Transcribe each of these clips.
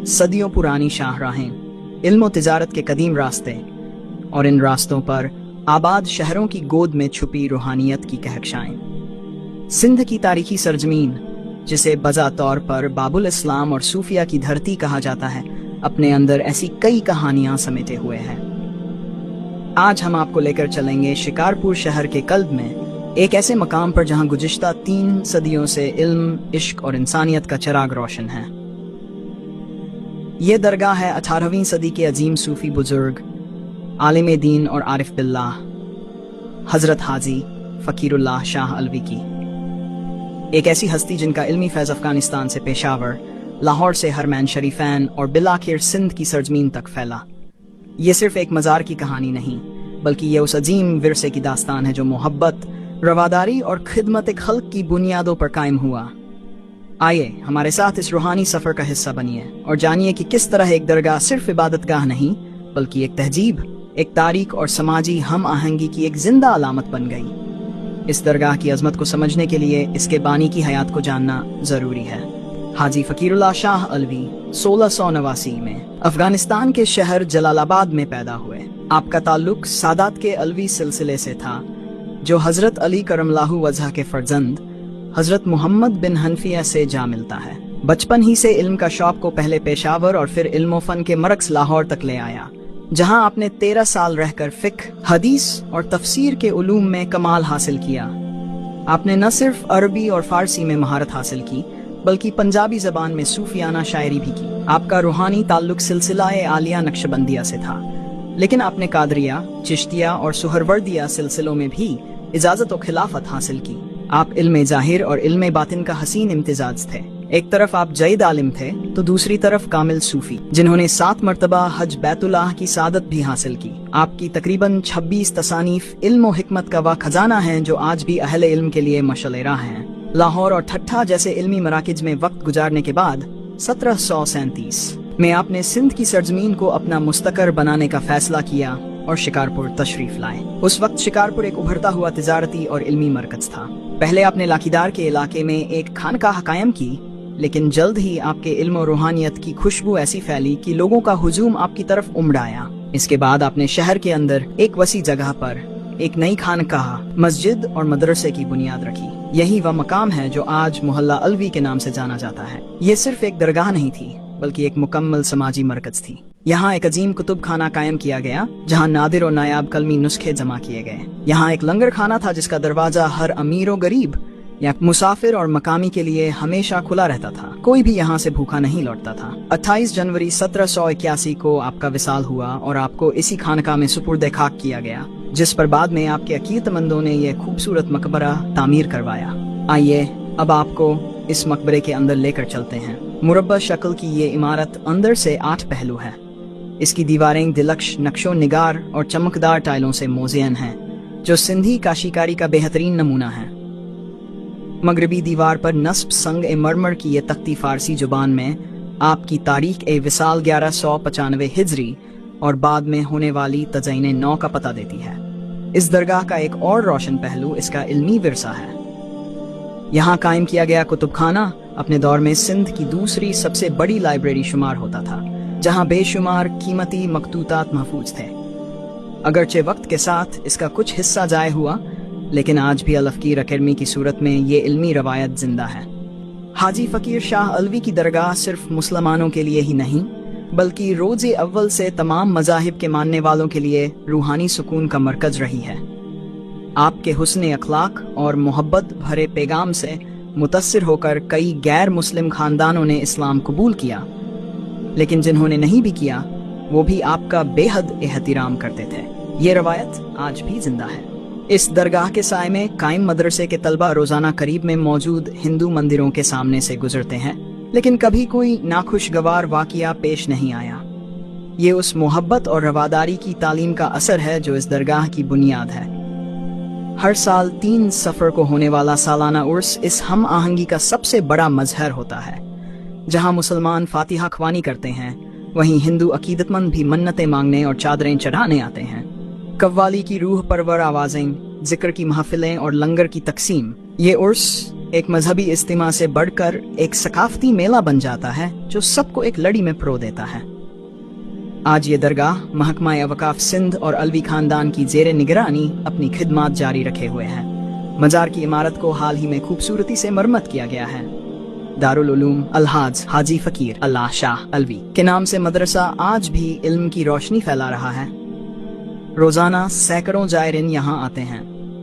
सदियों पुरानी शाहराहें, इल्म और तिजारत के कदीम रास्ते, और इन रास्तों पर आबाद शहरों की गोद में छुपी रूहानियत की कहकशाएं। सिंध की तारीखी सरजमीन, जिसे बजा तौर पर बाबुल इस्लाम और सूफिया की धरती कहा जाता है, अपने अंदर ऐसी कई कहानियां समेटे हुए है। आज हम आपको लेकर चलेंगे शिकारपुर शहर के कल्ब में, एक ऐसे मकाम पर जहां गुज़िश्ता 3 सदियों से इल्म, इश्क और इंसानियत का चिराग रोशन है। ये दरगाह है 18वीं सदी के अजीम सूफी बुजुर्ग, आलिम दीन और आरिफ बिल्लाह, हजरत हाजी फकीरुल्लाह शाह अलवी की। एक ऐसी हस्ती जिनका इल्मी फैज़ अफगानिस्तान से पेशावर, लाहौर से हरमैन शरीफैन और बिलाखिर सिंध की सरजमीन तक फैला। ये सिर्फ एक मज़ार की कहानी नहीं, बल्कि ये उस अजीम विरसे की दास्तान है जो मोहब्बत, रवादारी और खिदमत खल्क की बुनियादों पर कायम हुआ। आइए हमारे साथ इस रूहानी सफ़र का हिस्सा बनिए और जानिए कि किस तरह एक दरगाह सिर्फ इबादतगाह नहीं, बल्कि एक तहजीब, एक तारीख और समाजी हम आहंगी की एक जिंदा अलामत बन गई। इस दरगाह की अजमत को समझने के लिए इसके बानी की हयात को जानना जरूरी है। हाजी फकीरुल्लाह शाह अलवी 1689 में अफगानिस्तान के शहर जलालाबाद में पैदा हुए। आपका ताल्लुक सादात के अलवी सिलसिले से था, जो हजरत अली करमलाहु वजह के फर्जंद हजरत मोहम्मद बिन हनफिया से जा मिलता है। बचपन ही से इल्म का शौक को पहले पेशावर और फिर इल्म फन के मरकज लाहौर तक ले आया, जहां आपने 13 साल रहकर फिक्र, हदीस और तफसीर के उलूम में कमाल हासिल किया। आपने न सिर्फ अरबी और फारसी में महारत हासिल की, बल्कि पंजाबी जबान में सूफियाना शायरी भी की। आपका रूहानी ताल्लुक सिलसिला-ए आलिया नक्शबंदिया से था, लेकिन आपने कादरिया, चिश्तिया और सुहरवर्दिया सिलसिलों में भी इजाजत और खिलाफत हासिल की। आप इल्म जाहिर और इल्म बातिन का हसीन इम्तिजाज थे। एक तरफ आप जयद आलिम थे, तो दूसरी तरफ कामिल सूफी, जिन्होंने 7 मरतबा हज बैतुल्लाह की सादत भी हासिल की। आपकी तकरीबन 26 तसानीफ इल्म और हिकमत का वह खजाना है जो आज भी अहले इल्म के लिए मशअल राह हैं। लाहौर और ठट्ठा जैसे इल्मी मराकिज में वक्त गुजारने के बाद 1737 में आपने सिंध की सरजमीन को अपना मुस्तकर बनाने का फैसला किया और शिकारपुर तशरीफ लाए। उस वक्त शिकारपुर एक उभरता हुआ तिजारती और इल्मी मरकज था। पहले आपने लाखीदार के इलाके में एक खानकाह कायम की, लेकिन जल्द ही आपके इल्म और रूहानियत की खुशबू ऐसी फैली कि लोगों का हुजूम आपकी तरफ उमड़ आया। इसके बाद आपने शहर के अंदर एक वसी जगह पर एक नई खानकाह, मस्जिद और मदरसे की बुनियाद रखी। यही वह मकाम है जो आज मोहल्ला अलवी के नाम से जाना जाता है। ये सिर्फ एक दरगाह नहीं थी, बल्कि एक मुकम्मल समाजी मरकज थी। यहाँ एक अजीम कुतुब खाना कायम किया गया, जहाँ नादिर और नायाब कलमी नुस्खे जमा किए गए। यहाँ एक लंगर खाना था जिसका दरवाजा हर अमीर और गरीब या मुसाफिर और मकामी के लिए हमेशा खुला रहता था। कोई भी यहाँ से भूखा नहीं लौटता था। 28 जनवरी 1781 को आपका विसाल हुआ और आपको इसी खानका में सुपुर्द खाक किया गया, जिस पर बाद में आपके अकीदतमंदों ने यह खूबसूरत मकबरा तामीर करवाया। आइए अब आपको इस मकबरे के अंदर लेकर चलते हैं। मुरब्बा शक्ल की ये इमारत अंदर से 8 पहलू है। इसकी दीवारें दिलक्श नक्शो निगार और चमकदार टाइलों से मोज़ेन हैं, जो सिंधी काशीकारी का बेहतरीन नमूना है। मगरबी दीवार पर नस्ब संग ए मरमर की ये तख्ती फारसी जुबान में आपकी तारीख ए विसाल 1195 हिजरी और बाद में होने वाली तज़यीन 9 का पता देती है। इस दरगाह का एक और रोशन पहलू इसका इल्मी विरसा है। यहाँ कायम किया गया कुतुब खाना अपने दौर में सिंध की दूसरी सबसे बड़ी लाइब्रेरी शुमार होता था, जहाँ बेशुमार कीमती मकतूतात महफूज थे। अगरचे वक्त के साथ इसका कुछ हिस्सा जाय हुआ, लेकिन आज भी अल-अफ़कीर अकेडमी की सूरत में ये इल्मी रवायत जिंदा है। हाजी फकीर शाह अलवी की दरगाह सिर्फ मुसलमानों के लिए ही नहीं, बल्कि रोज़े अव्वल से तमाम मज़ाहिब के मानने वालों के लिए रूहानी सुकून का मरकज रही है। आपके हुस्न अखलाक और मोहब्बत भरे पैगाम से मुतस्सिर होकर कई गैर मुस्लिम खानदानों ने इस्लाम कबूल किया, लेकिन जिन्होंने नहीं भी किया वो भी आपका बेहद एहतिराम करते थे। ये रवायत आज भी जिंदा है। इस दरगाह के साए में कायम मदरसे के तलबा रोजाना करीब में मौजूद हिंदू मंदिरों के सामने से गुजरते हैं, लेकिन कभी कोई नाखुशगवार वाकया पेश नहीं आया। ये उस मोहब्बत और रवादारी की तालीम का असर है जो इस दरगाह की बुनियाद है। हर साल 3 सफ़र को होने वाला सालाना उर्स इस हम आहंगी का सबसे बड़ा मजहर होता है। जहाँ मुसलमान फातिहा ख्वानी करते हैं, वहीं हिंदू अकीदतमंद भी मन्नतें मांगने और चादरें चढ़ाने आते हैं। कव्वाली की रूह परवर आवाज़ें, जिक्र की महफिलें और लंगर की तकसीम, ये उर्स एक मजहबी इज्तिमा से बढ़कर एक सकाफती मेला बन जाता है जो सबको एक लड़ी में परो देता है। आज ये दरगाह महकमा अवकाफ सिंध और अलवी खानदान की जेर निगरानी अपनी खिदमात जारी रखे हुए है। मजार की इमारत को हाल ही में खूबसूरती से मरम्मत किया गया है। दारुल उलूम अलहाज हाजी फकीर अल्लाह शाह अलवी के नाम से मदरसा आज भी इल्म की रोशनी फैला रहा है। रोजाना सैकड़ों जायरीन यहाँ आते हैं,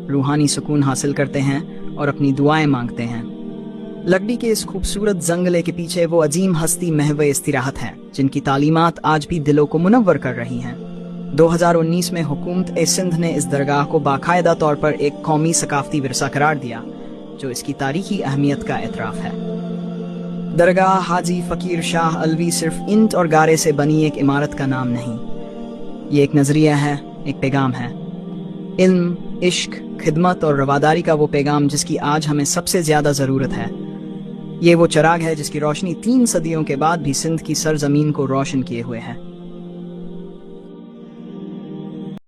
रूहानी सुकून हासिल करते हैं और अपनी दुआएं मांगते हैं। लकड़ी के इस खूबसूरत जंगले के पीछे वो अजीम हस्ती महवे इस्तिराहत है जिनकी तालीमात आज भी दिलों को मुनव्वर कर रही हैं। 2019 में हुकूमत सिंध ने इस दरगाह को बाकायदा तौर पर एक कौमी सकाफती विरसा करार दिया, जो इसकी तारीखी अहमियत का एतराफ़ है। दरगाह हाजी फकीर शाह अलवी सिर्फ ईंट और गारे से बनी एक इमारत का नाम नहीं, ये एक नजरिया है, एक पैगाम है। इल्म, इश्क, खिदमत और रवादारी का वो पैगाम जिसकी आज हमें सबसे ज्यादा जरूरत है। ये वो चिराग है जिसकी रोशनी 3 सदियों के बाद भी सिंध की सरजमीन को रोशन किए हुए है।